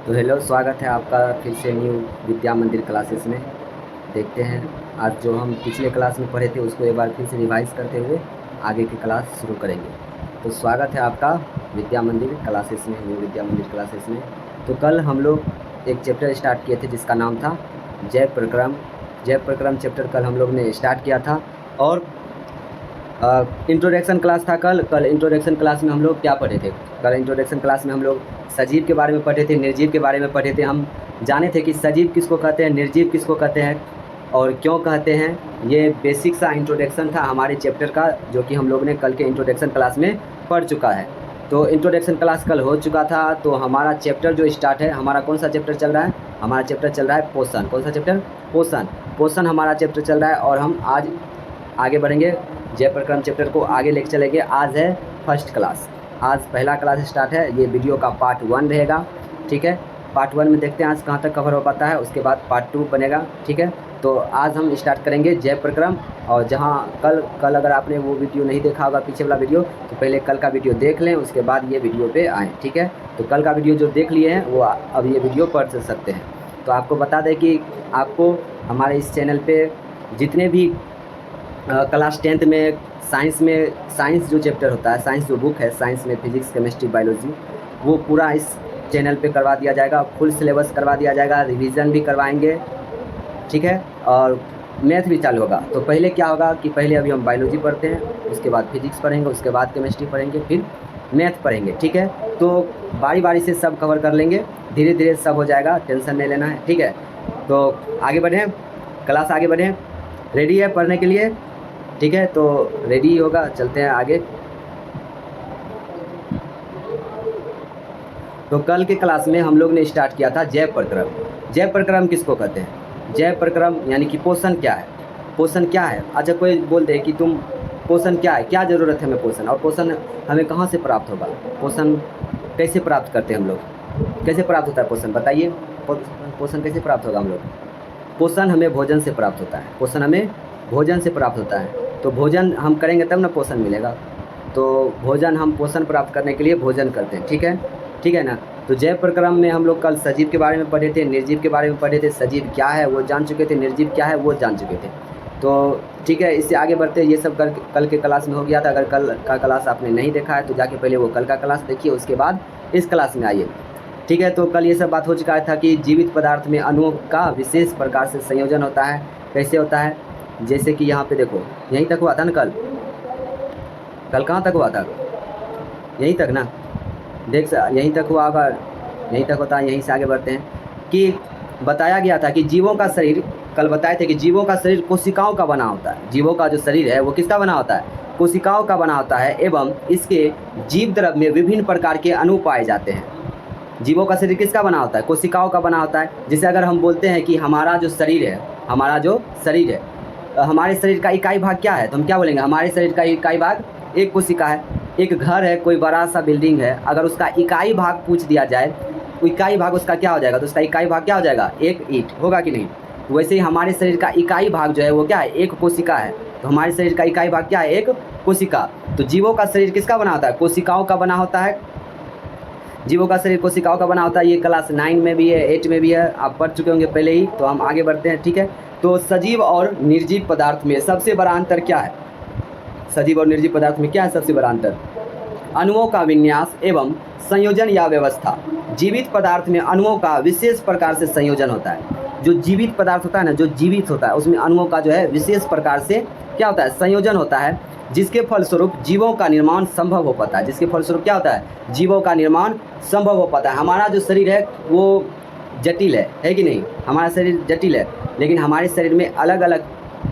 तो हेलो, स्वागत है आपका फिर से न्यू विद्या मंदिर क्लासेस में। देखते हैं आज जो हम पिछले क्लास में पढ़े थे उसको एक बार फिर से रिवाइज करते हुए आगे की क्लास शुरू करेंगे। तो स्वागत है आपका विद्या मंदिर क्लासेस में, न्यू विद्या मंदिर क्लासेस में। तो कल हम लोग एक चैप्टर स्टार्ट किए थे जिसका नाम था जय प्रक्रम। जय प्रक्रम चैप्टर कल हम लोग ने स्टार्ट किया था और इंट्रोडक्शन क्लास था कल इंट्रोडक्शन क्लास में हम लोग क्या पढ़े थे? कल इंट्रोडक्शन क्लास में हम लोग सजीव के बारे में पढ़े थे, निर्जीव के बारे में पढ़े थे। हम जाने थे कि सजीव किसको कहते हैं, निर्जीव किसको कहते हैं और क्यों कहते हैं। ये बेसिक सा इंट्रोडक्शन था हमारे चैप्टर का, जो कि हम लोग ने कल के इंट्रोडक्शन क्लास में पढ़ चुका है। तो इंट्रोडक्शन क्लास कल हो चुका था। तो हमारा चैप्टर जो स्टार्ट है, हमारा कौन सा चैप्टर चल रहा है? हमारा चैप्टर चल रहा है पोषण। कौन सा चैप्टर? पोषण। पोषण हमारा चैप्टर चल रहा है और हम आज आगे बढ़ेंगे, जय प्रक्रम चैप्टर को आगे लेकर चलेंगे। आज है फर्स्ट क्लास, आज पहला क्लास स्टार्ट है। ये वीडियो का पार्ट 1 रहेगा, ठीक है। पार्ट 1 में देखते हैं आज कहाँ तक कवर हो पाता है, उसके बाद पार्ट 2 बनेगा, ठीक है। तो आज हम स्टार्ट करेंगे जय प्रक्रम। और जहाँ कल अगर आपने वो वीडियो नहीं देखा होगा, पीछे वाला वीडियो, तो पहले कल का वीडियो देख लें, उसके बाद ये वीडियो पे आएँ, ठीक है। तो कल का वीडियो जो देख लिए हैं वो अब ये वीडियो पढ़ सकते हैं। तो आपको बता दें कि आपको हमारे इस चैनल पर जितने भी क्लास 10th में साइंस जो चैप्टर होता है, साइंस जो बुक है, साइंस में फिजिक्स, केमिस्ट्री, बायोलॉजी, वो पूरा इस चैनल पे करवा दिया जाएगा। फुल सिलेबस करवा दिया जाएगा, रिवीजन भी करवाएंगे, ठीक है। और मैथ भी चालू होगा। तो पहले क्या होगा कि पहले अभी हम बायोलॉजी पढ़ते हैं, उसके बाद फिजिक्स पढ़ेंगे, उसके बाद केमिस्ट्री पढ़ेंगे, फिर मैथ पढ़ेंगे, ठीक है। तो बारी बारी से सब कवर कर लेंगे, धीरे धीरे सब हो जाएगा, टेंशन नहीं लेना है, ठीक है। तो आगे बढ़ें, क्लास आगे बढ़ें। रेडी है पढ़ने के लिए? ठीक है, तो रेडी होगा, चलते हैं आगे। तो कल के क्लास में हम लोग ने स्टार्ट किया था जय प्रक्रम। जय प्रक्रम किसको कहते हैं? जय प्रक्रम यानी कि पोषण क्या है? पोषण क्या है? अच्छा, कोई बोल दे कि तुम पोषण क्या है, क्या ज़रूरत है हमें पोषण, और पोषण हमें कहाँ से प्राप्त होगा, पोषण कैसे प्राप्त करते हैं हम लोग, कैसे प्राप्त होता है पोषण, बताइए। पोषण कैसे प्राप्त होगा हम लोग? पोषण हमें भोजन से प्राप्त होता है, पोषण हमें भोजन से प्राप्त होता है। तो भोजन हम करेंगे तब ना पोषण मिलेगा। तो भोजन हम पोषण प्राप्त करने के लिए भोजन करते हैं, ठीक है, ठीक है ना। तो जय प्रक्रम में हम लोग कल सजीव के बारे में पढ़े थे, निर्जीव के बारे में पढ़े थे। सजीव क्या है वो जान चुके थे, निर्जीव क्या है वो जान चुके थे। तो ठीक है, इससे आगे बढ़ते, ये सब कल के क्लास में हो गया था। अगर कल का क्लास आपने नहीं देखा है तो जाके पहले वो कल का क्लास देखिए, उसके बाद इस क्लास में आइए, ठीक है। तो कल ये सब बात हो चुका था कि जीवित पदार्थ में अणुओं का विशेष प्रकार से संयोजन होता है। कैसे होता है? जैसे कि यहाँ पे देखो, यहीं तक हुआ था ना कल कहाँ तक हुआ था? यहीं तक ना, यहीं तक हुआ होगा, यहीं तक होता है। यहीं से आगे बढ़ते हैं कि बताया गया था कि जीवों का शरीर, कल बताए थे कि जीवों का शरीर कोशिकाओं का बना होता है। जीवों का जो शरीर है वो किसका बना होता है? कोशिकाओं का बना होता है। एवं इसके जीव द्रव में विभिन्न प्रकार के अणु पाए जाते हैं। जीवों का शरीर किसका बना होता है? कोशिकाओं का बना होता है। जैसे अगर हम बोलते हैं कि हमारा जो शरीर है, हमारे शरीर का इकाई भाग क्या है, तो हम क्या बोलेंगे? हमारे शरीर का इकाई भाग एक कोशिका है। एक घर है, कोई बड़ा सा बिल्डिंग है, अगर उसका इकाई भाग पूछ दिया जाए, इकाई भाग उसका क्या हो जाएगा? तो उसका इकाई भाग क्या हो जाएगा? एक ईंट, होगा कि नहीं? वैसे ही हमारे शरीर का इकाई भाग जो है वो क्या है? एक कोशिका है। तो हमारे शरीर का इकाई भाग क्या है? एक कोशिका। तो जीवों का शरीर किसका बना होता है? कोशिकाओं का बना होता है। जीवों का शरीर कोशिकाओं का बना होता है। ये क्लास 9 में भी है, 8 में भी है, आप पढ़ चुके होंगे पहले ही। तो हम आगे बढ़ते हैं, ठीक है। तो सजीव और निर्जीव पदार्थ में सबसे बड़ा अंतर क्या है? सजीव और निर्जीव पदार्थ में क्या है सबसे बड़ा अंतर? अणुओं का विन्यास एवं संयोजन या व्यवस्था। जीवित पदार्थ में अणुओं का विशेष प्रकार से संयोजन होता है। जो जीवित पदार्थ होता है ना, जो जीवित होता है, उसमें अणुओं का जो है विशेष प्रकार से क्या होता है? संयोजन होता है, जिसके फलस्वरूप जीवों का निर्माण संभव हो पाता है। जिसके फलस्वरूप क्या होता है? जीवों का निर्माण संभव हो पाता है। हमारा जो शरीर है वो जटिल है कि नहीं? हमारा शरीर जटिल है, लेकिन हमारे शरीर में अलग अलग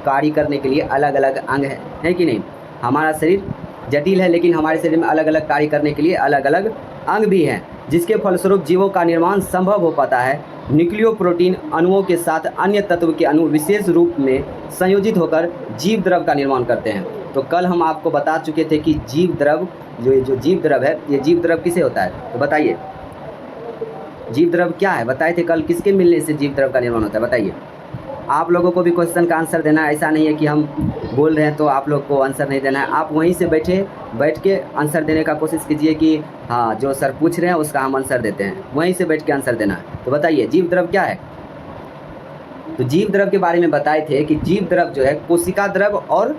कार्य करने के लिए अलग अलग अंग है कि नहीं? हमारा शरीर जटिल है, लेकिन हमारे शरीर में अलग अलग कार्य करने के लिए अलग अलग अंग भी हैं, जिसके फलस्वरूप जीवों का निर्माण संभव हो पाता है। न्यूक्लियोप्रोटीन अणुओं के साथ अन्य तत्व के अणु विशेष रूप में संयोजित होकर जीव द्रव का निर्माण करते हैं। तो कल हम आपको बता चुके थे कि जीव द्रव, जो जीव द्रव है, ये जीव द्रव किसे होता है? तो बताइए, जीव द्रव क्या है? बताए थे कल, किसके मिलने से जीव द्रव का निर्माण होता है, बताइए। आप लोगों को भी क्वेश्चन का आंसर देना है। ऐसा नहीं है कि हम बोल रहे हैं तो आप लोग को आंसर नहीं देना है। आप वहीं से बैठ के आंसर देने का कोशिश कीजिए कि हाँ, जो सर पूछ रहे हैं उसका हम आंसर देते हैं, वहीं से बैठ के आंसर देना है। तो बताइए जीव द्रव क्या है। तो जीव द्रव के बारे में बताए थे कि जीव द्रव जो है कोशिका द्रव और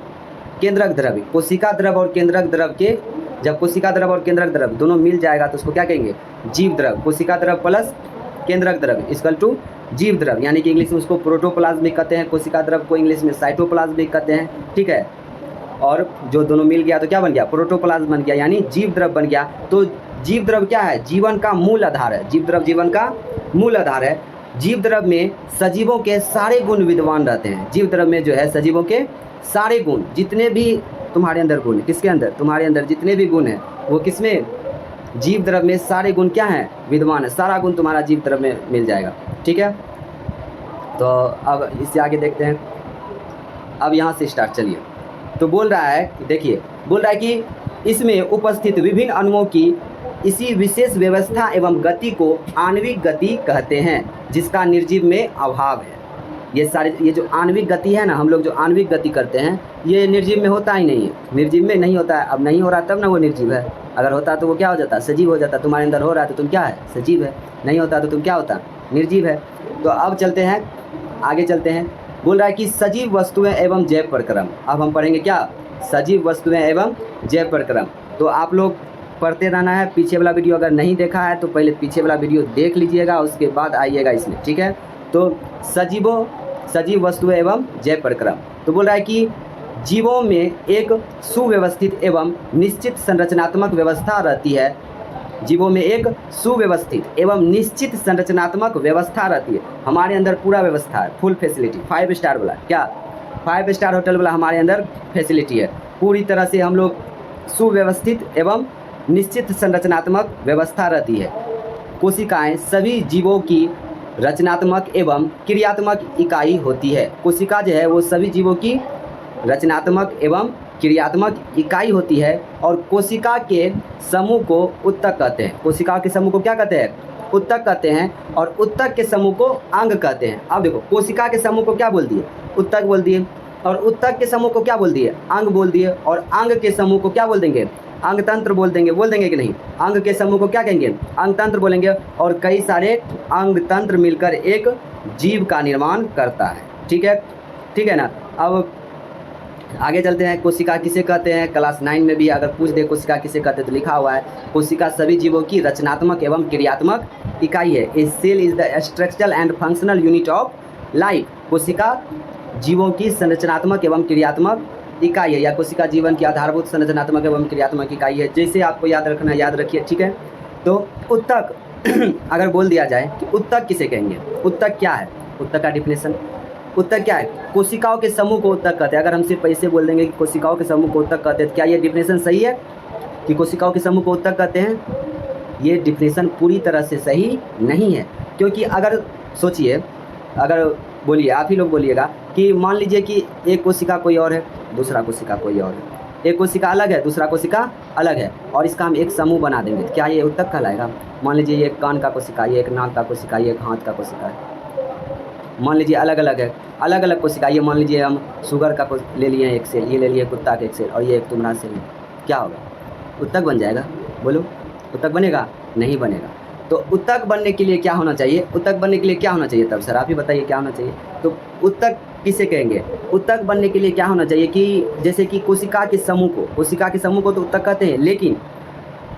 केंद्रक द्रव, कोशिका द्रव और केंद्रक द्रव के, जब कोशिका द्रव और केंद्रक द्रव दोनों मिल जाएगा तो उसको क्या कहेंगे, जीव द्रव। कोशिका द्रव प्लस केंद्रक द्रव इक्वल टू जीव द्रव, यानी कि इंग्लिश में उसको प्रोटोप्लाज्मिक कहते हैं, कोशिका द्रव को इंग्लिश में साइटोप्लाज्मिक कहते हैं, ठीक है। और जो दोनों मिल गया तो क्या बन गया, प्रोटोप्लाज्म बन गया, यानी जीव द्रव बन गया। तो जीव द्रव क्या है, जीवन का मूल आधार है। जीव द्रव जीवन का मूल आधार है। जीव द्रव में सजीवों के सारे गुण विद्यमान रहते हैं। जीव द्रव में जो है सजीवों के सारे गुण, जितने भी तुम्हारे अंदर गुण, किसके अंदर, तुम्हारे अंदर जितने भी गुण हैं वो किसमें, जीव द्रव में सारे गुण क्या हैं, विद्यमान है। सारा गुण तुम्हारा जीव द्रव में मिल जाएगा, ठीक है। तो अब इससे आगे देखते हैं। अब यहाँ से स्टार्ट, चलिए। तो बोल रहा है, देखिए बोल रहा है कि इसमें उपस्थित विभिन्न अणुओं की इसी विशेष व्यवस्था एवं गति को आणविक गति कहते हैं, जिसका निर्जीव में अभाव है। ये सारे, ये जो आणविक गति है ना, हम लोग जो आणविक गति करते हैं ये निर्जीव में होता ही नहीं है, निर्जीव में नहीं होता है। अब नहीं हो रहा तब ना वो निर्जीव है, अगर होता तो वो क्या हो जाता, सजीव हो जाता। तुम्हारे अंदर हो रहा है तो तुम क्या है, सजीव है। नहीं होता तो तुम क्या होता, निर्जीव है। तो अब चलते हैं, आगे चलते हैं। बोल रहा है कि सजीव वस्तुएं एवं जैव प्रक्रम। अब हम पढ़ेंगे क्या, सजीव वस्तुएं एवं जैव प्रक्रम। तो आप लोग पढ़ते रहना है। पीछे वाला वीडियो अगर नहीं देखा है तो पहले पीछे वाला वीडियो देख लीजिएगा, उसके बाद आइएगा इसमें, ठीक है। तो सजीव वस्तुएं एवं जैव प्रक्रम। तो बोल रहा है कि जीवों में एक सुव्यवस्थित एवं निश्चित संरचनात्मक व्यवस्था रहती है। जीवों में एक सुव्यवस्थित एवं निश्चित संरचनात्मक व्यवस्था रहती है। हमारे अंदर पूरा व्यवस्था है, फुल फैसिलिटी, 5 स्टार वाला, क्या 5 स्टार होटल वाला हमारे अंदर फैसिलिटी है। पूरी तरह से हम लोग सुव्यवस्थित एवं निश्चित संरचनात्मक व्यवस्था रहती है। कोशिकाएं सभी जीवों की रचनात्मक एवं क्रियात्मक इकाई होती है। कोशिका जो है वो सभी जीवों की रचनात्मक एवं क्रियात्मक इकाई होती है। और कोशिका के समूह को उत्तक कहते हैं। कोशिका के समूह को क्या कहते हैं, उत्तक कहते हैं। और उत्तक के समूह को अंग कहते हैं। अब देखो, कोशिका के समूह को क्या बोल दिए, उत्तक बोल दिए। और उत्तक के समूह को क्या बोल दिए, अंग बोल दिए। और अंग के समूह को क्या बोल देंगे, अंग तंत्र बोल देंगे कि नहीं। अंग के समूह को क्या कहेंगे, अंग तंत्र बोलेंगे। और कई सारे अंग तंत्र मिलकर एक जीव का निर्माण करता है, ठीक है ना। अब आगे चलते हैं। कोशिका किसे कहते हैं, क्लास 9 में भी अगर पूछ दे कोशिका किसे कहते हैं तो लिखा हुआ है, कोशिका सभी जीवों की रचनात्मक एवं क्रियात्मक इकाई है। A cell is the structural and functional unit of life. कोशिका जीवों की संरचनात्मक एवं क्रियात्मक इकाई है, या कोशिका जीवन की आधारभूत संरचनात्मक एवं क्रियात्मक इकाई है। जैसे आपको याद रखना, याद रखिए, ठीक है। तो उत्तक अगर बोल दिया जाए कि उत्तक किसे कहेंगे, उत्तक क्या है, उत्तक का डिफिनेशन, उत्तक क्या है, कोशिकाओं के समूह को उत्तक कहते हैं। अगर हम सिर्फ ऐसे बोल देंगे कि कोशिकाओं के समूह को उत्तक कहते हैं, तो क्या ये डिफिनेशन सही है कि कोशिकाओं के समूह को उत्तक कहते हैं? ये डिफिनेशन पूरी तरह से सही नहीं है। क्योंकि अगर सोचिए, अगर बोलिए, आप ही लोग बोलिएगा कि मान लीजिए कि एक कोशिका कोई और है, दूसरा कोशिका कोई और है। एक कोशिका अलग है, दूसरा कोशिका अलग है, और इसका हम एक समूह बना देंगे, तो क्या ये उत्तक कहलाएगा? मान लीजिए ये एक कान का कोशिका, ये एक नाक का कोशिका, ये एक हाथ का कोशिका है। मान लीजिए अलग अलग है, अलग अलग कोशिका। ये मान लीजिए हम शुगर का ले लिए एक सेल, ये ले लिए कुत्ता का एक सेल, और ये एक तुम्हारा सेल, क्या होगा? उत्तक बन जाएगा? बोलो, उत्तक बनेगा? नहीं बनेगा। तो उत्तक बनने के लिए क्या होना चाहिए? उत्तक बनने के लिए क्या होना चाहिए? तब सर आप ही बताइए क्या होना चाहिए। तो उत्तक किसे कहेंगे? उत्तक बनने के लिए क्या होना चाहिए कि जैसे कि कोशिका के समूह को, कोशिका के समूह को तो उत्तक कहते हैं, लेकिन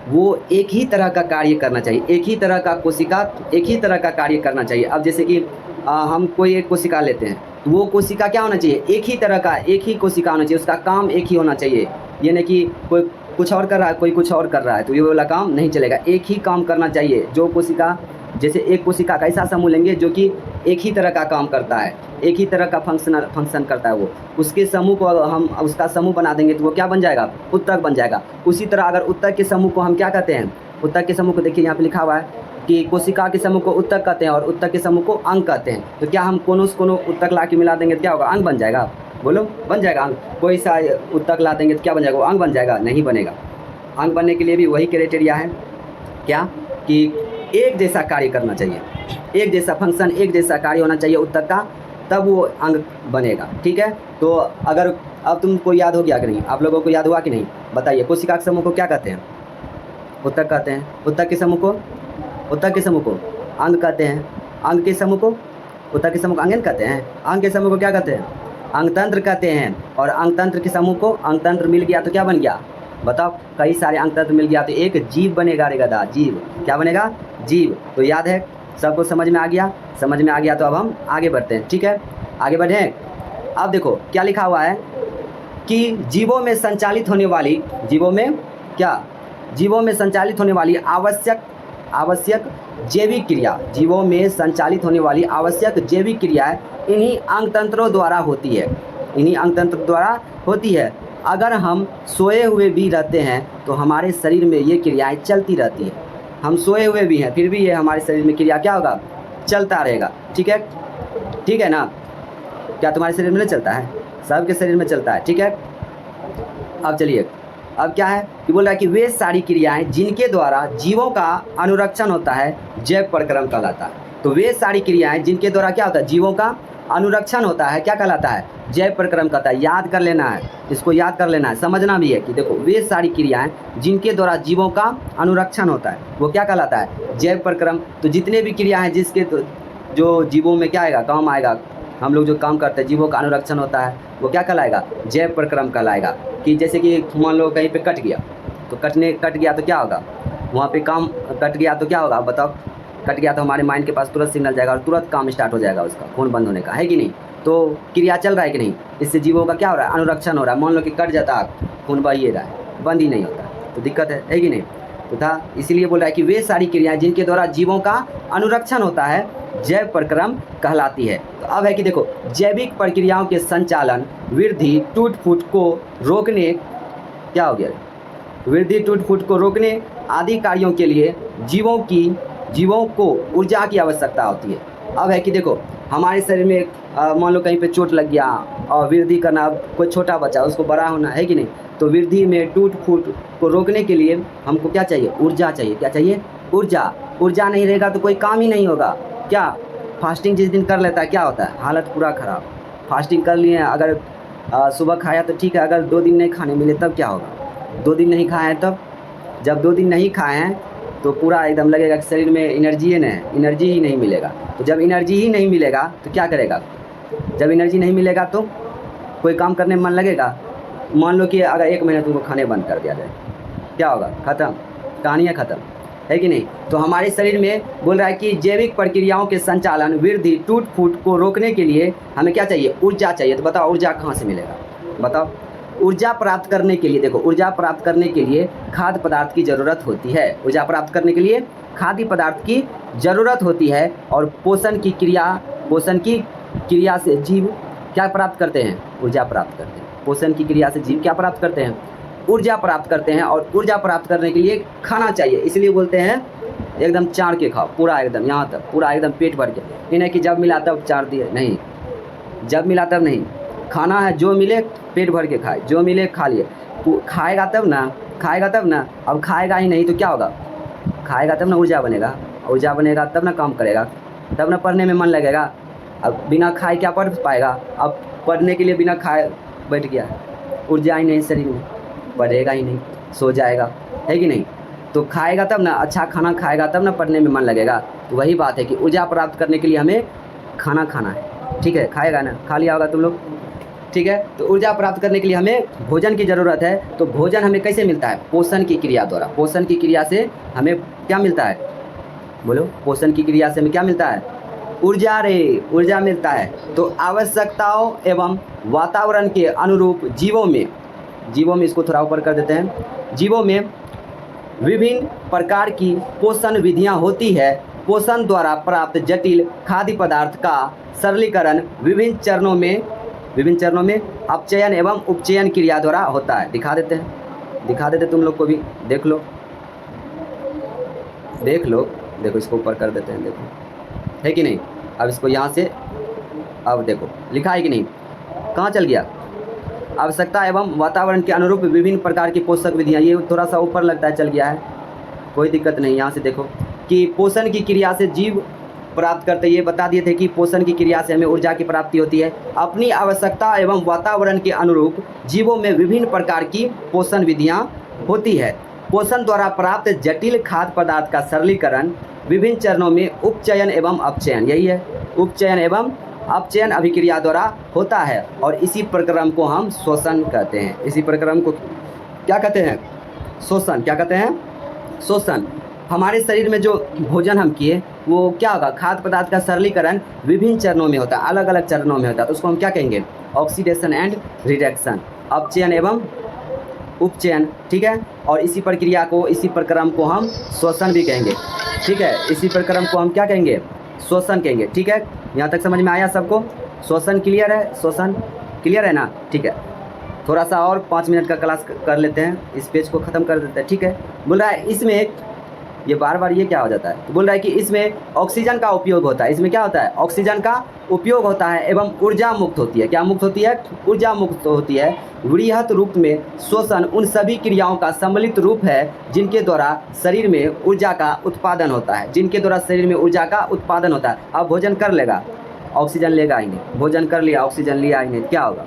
वो एक ही तरह का कार्य करना चाहिए। एक ही तरह का कोशिका एक ही तरह का कार्य करना चाहिए। अब जैसे कि हम कोई एक कोशिका लेते हैं, तो वो कोशिका क्या होना चाहिए? एक ही तरह का, एक ही कोशिका होना चाहिए, उसका काम एक ही होना चाहिए। ये नहीं कि कोई कुछ और कर रहा है, कोई कुछ और कर रहा है, तो ये वाला काम नहीं चलेगा। एक ही काम करना चाहिए। जो कोशिका, जैसे एक कोशिका का ऐसा समूह लेंगे जो कि एक ही तरह का काम करता है, एक ही तरह का फंक्शन करता है, वो उसके समूह को हम उसका समूह बना देंगे तो वो क्या बन जाएगा? उत्तक बन जाएगा। उसी तरह अगर उत्तक के समूह को हम क्या कहते हैं? उत्तक के समूह को देखिए यहाँ पे लिखा हुआ है कि कोशिका के समूह को उत्तक कहते हैं और उत्तक के समूह को अंग कहते हैं। तो क्या हम कोनो से कोनो उत्तक ला के मिला देंगे तो क्या होगा? अंग बन जाएगा। बोलो, बन जाएगा अंग? कोई सा उत्तक ला देंगे तो क्या बन जाएगा? वो अंग बन जाएगा? नहीं बनेगा। अंग बनने के लिए भी वही क्राइटेरिया है, क्या कि एक जैसा कार्य करना चाहिए, एक जैसा फंक्शन, एक जैसा कार्य होना चाहिए उत्तक का। तब वो अंग बनेगा। ठीक है, तो अगर अब तुमको याद हो गया कि नहीं, आप लोगों को याद हुआ कि नहीं, बताइए। कोशिका के समूह को क्या कहते हैं? ऊतक कहते हैं। ऊतक के समूह को अंग कहते हैं। अंग के समूह को ऊतक के समूह को अंगन कहते हैं। अंग के समूह को क्या कहते हैं? अंगतंत्र कहते हैं। और अंगतंत्र के समूह को, अंगतंत्र मिल गया तो क्या बन गया? बताओ, कई सारे अंगतंत्र मिल गया तो एक जीव बनेगा रे गधा। जीव क्या बनेगा? जीव। तो याद है, सबको समझ में आ गया? समझ में आ गया तो अब हम आगे बढ़ते हैं। ठीक है, आगे बढ़ें। अब देखो क्या लिखा हुआ है कि जीवों में संचालित होने वाली आवश्यक जैविक क्रिया, जीवों में संचालित होने वाली आवश्यक जैविक क्रियाएं इन्हीं अंगतंत्रों द्वारा होती है। अगर हम सोए हुए भी रहते हैं तो हमारे शरीर में ये क्रियाएं चलती रहती है। हम सोए हुए भी हैं फिर भी ये हमारे शरीर में क्रिया क्या होगा? चलता रहेगा। ठीक है ना? क्या तुम्हारे शरीर में नहीं चलता है? सबके शरीर में चलता है। ठीक है, अब चलिए, अब क्या है कि बोल रहा है कि वे सारी क्रियाएं जिनके द्वारा जीवों का अनुरक्षण होता है जैव प्रक्रम कहलाता है। तो वे सारी क्रियाएं जिनके द्वारा क्या होता है? जीवों का अनुरक्षण होता है, क्या कहलाता है? जैव प्रक्रम कहता है। याद कर लेना है, इसको याद कर लेना है, समझना भी है कि देखो, वे सारी क्रियाएं जिनके द्वारा जीवों का अनुरक्षण होता है वो क्या कहलाता है? जैव प्रक्रम। तो जितने भी क्रिया हैं जिसके जो जीवों में क्या आएगा? काम आएगा। हम लोग जो काम करते हैं, जीवों का अनुरक्षण होता है, वो क्या कहलाएगा? जैव प्रक्रम कहलाएगा। कि जैसे कि मान लो कहीं पे कट गया तो कट गया तो क्या होगा? वहाँ पे काम कट गया तो क्या होगा? बताओ, कट गया तो हमारे माइंड के पास तुरंत सिग्नल जाएगा और तुरंत काम स्टार्ट हो जाएगा, उसका खून बंद होने का, है कि नहीं? तो क्रिया चल रहा है कि नहीं? इससे जीवों का क्या हो रहा है? अनुरक्षण हो रहा है। मान लो कि कट जाता, खून बह ही रहा है, बंद ही नहीं होता, तो दिक्कत है कि नहीं? तो था, इसीलिए बोल रहा है कि वे सारी क्रियाएं जिनके द्वारा जीवों का अनुरक्षण होता है जैव प्रक्रम कहलाती है। तो अब है कि देखो, जैविक प्रक्रियाओं के संचालन, वृद्धि, टूट-फूट को रोकने, क्या हो गया? वृद्धि, टूट-फूट को रोकने आदि कार्यों के लिए जीवों को ऊर्जा की आवश्यकता होती है। अब है कि देखो, हमारे शरीर में मान लो कहीं पे चोट लग गया और वृद्धि करना, कोई छोटा बच्चा उसको बड़ा होना, है कि नहीं? तो वृद्धि में टूट-फूट को रोकने के लिए हमको क्या चाहिए? ऊर्जा चाहिए। क्या चाहिए? ऊर्जा नहीं रहेगा तो कोई काम ही नहीं होगा। क्या? फास्टिंग जिस दिन कर लेता है क्या होता है? हालत पूरा ख़राब। फास्टिंग कर लिए, अगर सुबह खाया तो ठीक है, अगर 2 दिन नहीं खाने मिले तब क्या होगा? 2 दिन नहीं खाए हैं तब? जब 2 दिन नहीं खाए हैं तो पूरा एकदम लगेगा कि शरीर में एनर्जी ही नहीं मिलेगा। तो जब एनर्जी ही नहीं मिलेगा तो क्या करेगा? जब एनर्जी नहीं मिलेगा तो कोई काम करने में मन लगेगा? मान लो कि अगर 1 महीने तुमको खाने बंद कर दिया जाए, क्या होगा? ख़त्म, कहानी है ख़त्म, है कि नहीं? तो हमारे शरीर में बोल रहा है कि जैविक प्रक्रियाओं के संचालन, वृद्धि, टूट-फूट को रोकने के लिए हमें क्या चाहिए? ऊर्जा चाहिए। तो बताओ, ऊर्जा कहाँ से मिलेगा? बताओ। ऊर्जा प्राप्त करने के लिए, देखो, ऊर्जा प्राप्त करने के लिए खाद्य पदार्थ की ज़रूरत होती है। ऊर्जा प्राप्त करने के लिए खाद्य पदार्थ की ज़रूरत होती है। और पोषण की क्रिया से जीव क्या प्राप्त करते हैं? ऊर्जा प्राप्त करते हैं। पोषण की क्रिया से जीव क्या प्राप्त करते हैं? ऊर्जा प्राप्त करते हैं। और ऊर्जा प्राप्त करने के लिए खाना चाहिए। इसलिए बोलते हैं एकदम चाड़ के खाओ, पूरा एकदम यहाँ तक, पूरा एकदम पेट भर के। ये नहीं कि जब मिला तब चाड़ दिए, नहीं, जब मिला तब नहीं। खाना है, जो मिले पेट भर के खाए, जो मिले खा लिए। खाएगा तब ना। अब खाएगा ही नहीं तो क्या होगा? खाएगा तब ना ऊर्जा बनेगा, तब ना काम करेगा, तब ना पढ़ने में मन लगेगा। अब बिना खाए क्या पढ़ पाएगा? अब पढ़ने के लिए बिना खाए बैठ गया, ऊर्जा ही नहीं शरीर में, पढ़ेगा ही नहीं, सो जाएगा, है कि नहीं? तो खाएगा तब ना, अच्छा खाना खाएगा तब ना पढ़ने में मन लगेगा। तो वही बात है कि ऊर्जा प्राप्त करने के लिए हमें खाना खाना है। ठीक है, खाएगा ना? खा लिया होगा तुम लोग, ठीक है? तो ऊर्जा प्राप्त करने के लिए हमें भोजन की ज़रूरत है। तो भोजन हमें कैसे मिलता है? पोषण की क्रिया द्वारा। पोषण की क्रिया से हमें क्या मिलता है? बोलो, पोषण की क्रिया से हमें क्या मिलता है? ऊर्जा मिलता है। तो आवश्यकताओं एवं वातावरण के अनुरूप जीवों में इसको थोड़ा ऊपर कर देते हैं। जीवों में विभिन्न प्रकार की पोषण विधियां होती है। पोषण द्वारा प्राप्त जटिल खाद्य पदार्थ का सरलीकरण विभिन्न चरणों में अपचयन एवं उपचयन क्रिया द्वारा होता है। दिखा देते तुम लोग को भी, देख लो, देखो, इसको ऊपर कर देते हैं, देखो, है कि नहीं? अब इसको यहाँ से, अब देखो लिखा है कि नहीं? कहाँ चल गया? आवश्यकता एवं वातावरण के अनुरूप विभिन्न प्रकार की पोषक विधियाँ, ये थोड़ा सा ऊपर लगता है, चल गया है, कोई दिक्कत नहीं। यहाँ से देखो कि पोषण की क्रिया से जीव प्राप्त करते हैं। ये बता दिए थे कि पोषण की क्रिया से हमें ऊर्जा की प्राप्ति होती है। अपनी आवश्यकता एवं वातावरण के अनुरूप जीवों में विभिन्न प्रकार की पोषण विधियाँ होती है। पोषण द्वारा प्राप्त जटिल खाद्य पदार्थ का सरलीकरण विभिन्न चरणों में उपचयन एवं अपचयन, यही है, उपचयन एवं अपचयन अभिक्रिया द्वारा होता है और इसी प्रक्रम को हम शोषण कहते हैं। इसी प्रक्रम को क्या कहते हैं? शोषण। क्या कहते हैं? शोषण। हमारे शरीर में जो भोजन हम किए वो क्या होगा? खाद्य पदार्थ का सरलीकरण विभिन्न चरणों में होता है, अलग अलग चरणों में होता है, तो उसको हम क्या कहेंगे? ऑक्सीडेशन एंड रिडक्शन, अपचयन एवं उपचयन, ठीक है। और इसी प्रक्रिया को, इसी प्रक्रम को हम शोषण भी कहेंगे, ठीक है। इसी प्रक्रम को हम क्या कहेंगे? शोषण कहेंगे, ठीक है। यहाँ तक समझ में आया सबको? शोषण क्लियर है? शोषण क्लियर है ना? ठीक है। थोड़ा सा और 5 मिनट का क्लास कर लेते हैं, इस पेज को ख़त्म कर देते हैं, ठीक है। बोल रहा है इसमें, ये बार बार ये क्या हो जाता है, तो बोल रहा है कि इसमें ऑक्सीजन का उपयोग होता है। इसमें क्या होता है? ऑक्सीजन का उपयोग होता है एवं ऊर्जा मुक्त होती है। क्या मुक्त होती है? ऊर्जा मुक्त होती है। वृहत रूप में शोषण उन सभी क्रियाओं का सम्मिलित रूप है जिनके द्वारा शरीर में ऊर्जा का उत्पादन होता है, जिनके द्वारा शरीर में ऊर्जा का उत्पादन होता है। अब भोजन कर लेगा, ऑक्सीजन लेगा ही नहीं। भोजन कर लिया, ऑक्सीजन लिया ही नहीं, क्या होगा?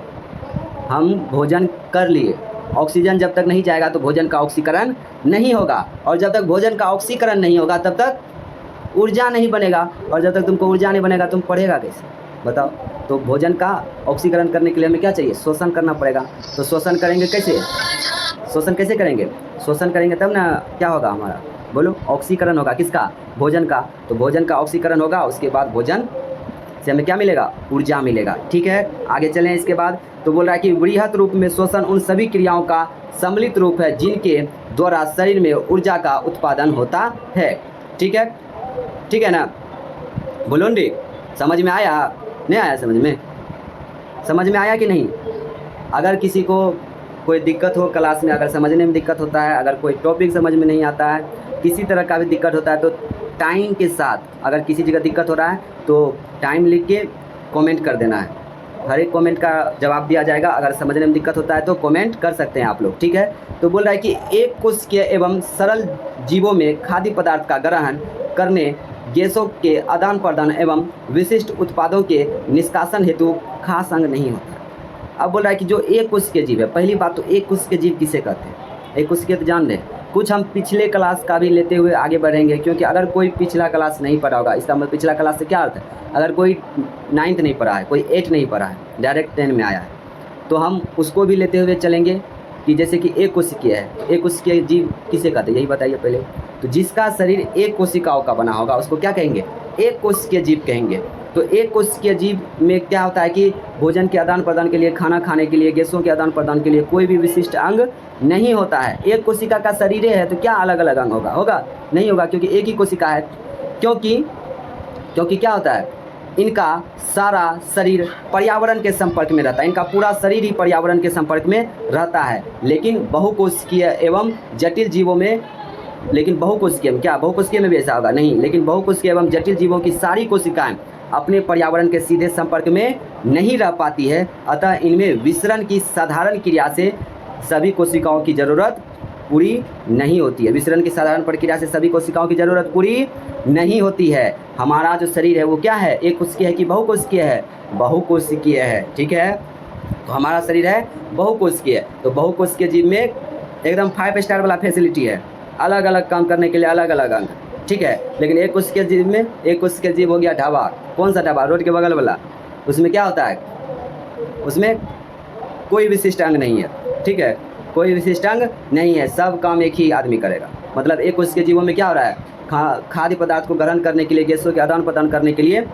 हम भोजन कर लिए, ऑक्सीजन जब तक नहीं जाएगा तो भोजन का ऑक्सीकरण नहीं होगा, और जब तक भोजन का ऑक्सीकरण नहीं होगा तब तक ऊर्जा नहीं बनेगा, और जब तक तुमको ऊर्जा नहीं बनेगा तुम पढ़ेगा कैसे? बताओ। तो भोजन का ऑक्सीकरण करने के लिए हमें क्या चाहिए? शोषण करना पड़ेगा। तो शोषण करेंगे कैसे? शोषण कैसे करेंगे? शोषण करेंगे तब ना क्या होगा हमारा? बोलो। ऑक्सीकरण होगा किसका? भोजन का। तो भोजन का ऑक्सीकरण होगा, उसके बाद भोजन से हमें क्या मिलेगा? ऊर्जा मिलेगा, ठीक है। आगे चलें इसके बाद। तो बोल रहा है कि वृहत रूप में शोषण उन सभी क्रियाओं का सम्मिलित रूप है जिनके द्वारा शरीर में ऊर्जा का उत्पादन होता है, ठीक है। ठीक है ना? बोलो डी, समझ में आया? नहीं आया समझ में? समझ में आया कि नहीं? अगर किसी को कोई दिक्कत हो क्लास में, अगर समझने में दिक्कत होता है, अगर कोई टॉपिक समझ में नहीं आता है, किसी तरह का भी दिक्कत होता है, तो टाइम के साथ, अगर किसी जगह दिक्कत हो रहा है तो टाइम लिख के कमेंट कर देना है। हर एक कमेंट का जवाब दिया जाएगा। अगर समझने में दिक्कत होता है तो कमेंट कर सकते हैं आप लोग, ठीक है। तो बोल रहा है कि एक कोशिकीय एवं सरल जीवों में खाद्य पदार्थ का ग्रहण करने, गैसों के आदान प्रदान एवं विशिष्ट उत्पादों के निष्कासन हेतु खास अंग नहीं होता। अब बोल रहा है कि जो एक कोशिकीय जीव है, पहली बात तो एक कोशिकीय जीव किसे कहते हैं? एक कोशिकीय तो जान लें। कुछ हम पिछले क्लास का भी लेते हुए आगे बढ़ेंगे, क्योंकि अगर कोई पिछला क्लास नहीं पढ़ा होगा, इसका मतलब पिछला क्लास से क्या अर्थ है? अगर कोई 9th नहीं पढ़ा है, कोई 8 नहीं पढ़ा है, डायरेक्ट 10 में आया है, तो हम उसको भी लेते हुए चलेंगे कि जैसे कि एक कोशिकीय है, एक कोशिकीय जीव किसे कहते हैं यही बताइए पहले। तो जिसका शरीर एक कोशिकाओं का बना होगा उसको क्या कहेंगे? एक कोशिकीय जीव कहेंगे। तो एक कोशिकीय जीव में क्या होता है कि भोजन के आदान प्रदान के लिए, खाना खाने के लिए, गैसों के आदान प्रदान के लिए कोई भी विशिष्ट अंग नहीं होता है। एक कोशिका का शरीर है तो क्या अलग अलग अंग होगा? होगा नहीं होगा, क्योंकि एक ही कोशिका है। क्योंकि क्या होता है, इनका सारा शरीर पर्यावरण के संपर्क में रहता है, इनका पूरा शरीर ही पर्यावरण के संपर्क में रहता है। लेकिन बहुकोशिकीय एवं जटिल जीवों में, लेकिन बहुकोशिकीय में क्या, बहुकोशिकीय में भी ऐसा होगा नहीं, लेकिन बहुकोशिकीय एवं जटिल जीवों की सारी कोशिकाएं अपने पर्यावरण के सीधे संपर्क में नहीं रह पाती है। अतः इनमें विसरण की साधारण क्रिया से सभी कोशिकाओं की ज़रूरत पूरी नहीं होती है। विसरण की साधारण प्रक्रिया से सभी कोशिकाओं की ज़रूरत पूरी नहीं होती है। हमारा जो शरीर है वो क्या है? एक कोशिकीय है कि बहुकोशिकीय है? बहुकोशिकीय है, ठीक है। तो हमारा शरीर है बहुकोशिकीय। तो बहुकोशिकीय जीव में एकदम 5 स्टार वाला फैसिलिटी है, अलग अलग काम करने के लिए अलग अलग अंग, ठीक है। लेकिन एक कोशिकीय जीव में, एक कोशिकीय जीव हो गया ढाबा। कौन सा ढाबा? रोड के बगल वाला। उसमें क्या होता है? उसमें कोई विशिष्ट अंग नहीं है, ठीक है, कोई विशिष्ट अंग नहीं है, सब काम एक ही आदमी करेगा। मतलब एक कोशिकीय जीवों में क्या हो रहा है? खाद्य पदार्थ को ग्रहण करने के लिए, गैसों के आदान प्रदान करने के लिए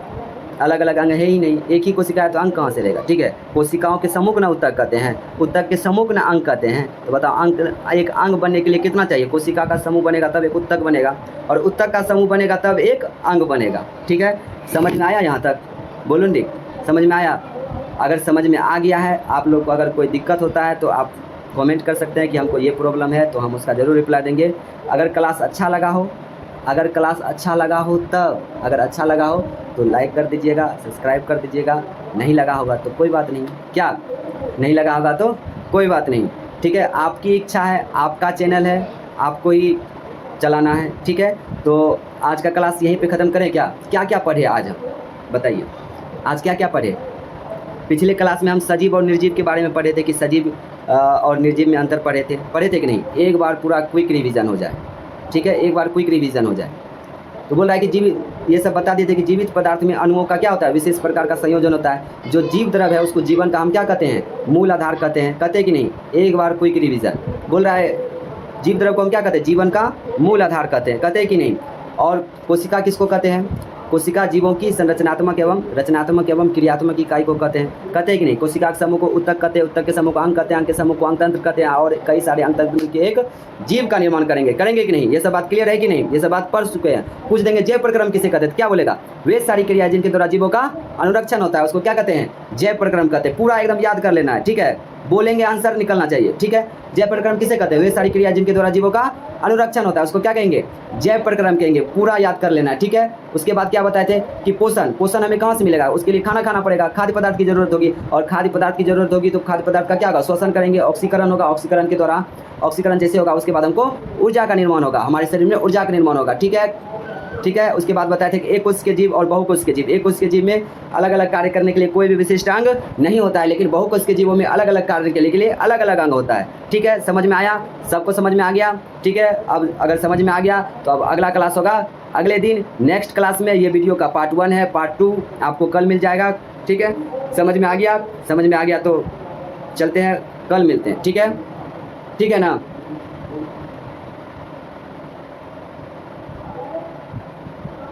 अलग अलग अंग है ही नहीं, एक ही कोशिका है तो अंग कहाँ से रहेगा, ठीक है। कोशिकाओं के समूह को ना उत्तक कहते हैं, उत्तक के समूह को ना अंग कहते हैं। तो बताओ अंग, एक अंग बनने के लिए कितना चाहिए? कोशिका का समूह बनेगा तब एक उत्तक बनेगा, और उत्तक का समूह बनेगा तब एक अंग बनेगा, ठीक है। समझ में आया यहाँ तक? बोलूँ डी, समझ में आया? अगर समझ में आ गया है, आप लोग को अगर कोई दिक्कत होता है तो आप कमेंट कर सकते हैं कि हमको ये प्रॉब्लम है, तो हम उसका ज़रूर रिप्लाई देंगे। अगर क्लास अच्छा लगा हो, अगर क्लास अच्छा लगा हो तब, अगर अच्छा लगा हो तो लाइक कर दीजिएगा, सब्सक्राइब कर दीजिएगा। नहीं लगा होगा तो कोई बात नहीं, क्या नहीं लगा होगा तो कोई बात नहीं, ठीक है। आपकी इच्छा है, आपका चैनल है, आपको ही चलाना है, ठीक है। तो आज का क्लास यहीं पे ख़त्म करें क्या? क्या क्या पढ़े आज हम, बताइए आज क्या क्या पढ़े? पिछले क्लास में हम सजीव और निर्जीव के बारे में पढ़े थे कि सजीव और निर्जीव में अंतर पढ़े थे कि नहीं? एक बार पूरा क्विक रिवीजन हो जाए, ठीक है, एक बार क्विक रिवीजन हो जाए। तो बोल रहा है कि जीवित, ये सब बता देते कि जीवित पदार्थ में अणुओं का क्या होता है, विशेष प्रकार का संयोजन होता है। जो जीव द्रव है उसको जीवन का हम क्या कहते हैं, मूल आधार कहते हैं, कहते कि नहीं? एक बार क्विक रिवीजन। बोल रहा है जीव द्रव को हम क्या कहते हैं, जीवन का मूल आधार कहते हैं, कहते कि नहीं? और कोशिका किसको कहते हैं? कोशिका जीवों की संरचनात्मक एवं रचनात्मक एवं क्रियात्मक इकाई को कहते हैं कि नहीं? कोशिका के समूह को ऊतक कहते हैं, ऊतक के समूह को अंग कहते हैं, अंग के समूह को अंगतंत्र कहते हैं, और कई सारे अंगतंत्र के एक जीव का निर्माण करेंगे कि नहीं? ये सब बात क्लियर है कि नहीं? ये सब बात पढ़ चुके हैं। पूछ देंगे जैव प्रक्रम किसे कहते हैं, क्या बोलेगा? वे सारी क्रिया जिनके द्वारा जीवों का अनुरक्षण होता है उसको क्या कहते हैं, जैव प्रक्रम कहते हैं। पूरा एकदम याद कर लेना है, ठीक है? बोलेंगे आंसर निकलना चाहिए, ठीक है? जैव प्रक्रम किसे कहते हैं? वे सारी क्रिया जिनके द्वारा जीवों का अनुरक्षण होता है उसको क्या कहेंगे, जैव प्रक्रम कहेंगे। पूरा याद कर लेना है, ठीक है? उसके बाद क्या बताए थे कि पोषण हमें कहाँ से मिलेगा? उसके लिए खाना खाना पड़ेगा, खाद्य पदार्थ की जरूरत होगी, और खाद्य पदार्थ की जरूरत होगी तो खाद्य पदार्थ का क्या होगा, श्वसन करेंगे, ऑक्सीकरण होगा, ऑक्सीकरण के द्वारा ऑक्सीकरण जैसे होगा उसके बाद हमको ऊर्जा का निर्माण होगा, हमारे शरीर में ऊर्जा का निर्माण होगा, ठीक है? ठीक है, उसके बाद बताए थे कि एक कोश के जीव और बहुकोश के जीव। एक कोश के जीव में अलग अलग कार्य करने के लिए कोई भी विशिष्ट अंग नहीं होता है, लेकिन बहुकोश के जीवों में अलग अलग कार्य के लिए अलग अलग अंग होता है, ठीक है? समझ में आया? सबको समझ में आ गया, ठीक है? अब अगर समझ में आ गया तो अब अगला क्लास होगा अगले दिन, नेक्स्ट क्लास में। ये वीडियो का पार्ट 1 है, पार्ट 2 आपको कल मिल जाएगा, ठीक है? समझ में आ गया? समझ में आ गया तो चलते हैं, कल मिलते हैं, ठीक है? ठीक है ना?